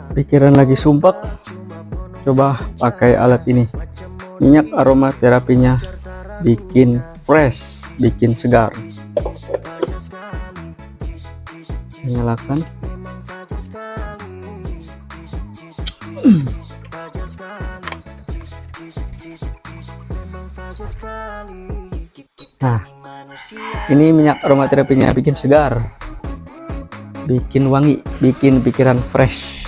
Pikiran lagi sumpek, coba pakai alat ini. Minyak aromaterapinya bikin fresh, bikin segar. Nyalakan. Nah, ini minyak aromaterapinya bikin segar, bikin wangi, bikin pikiran fresh.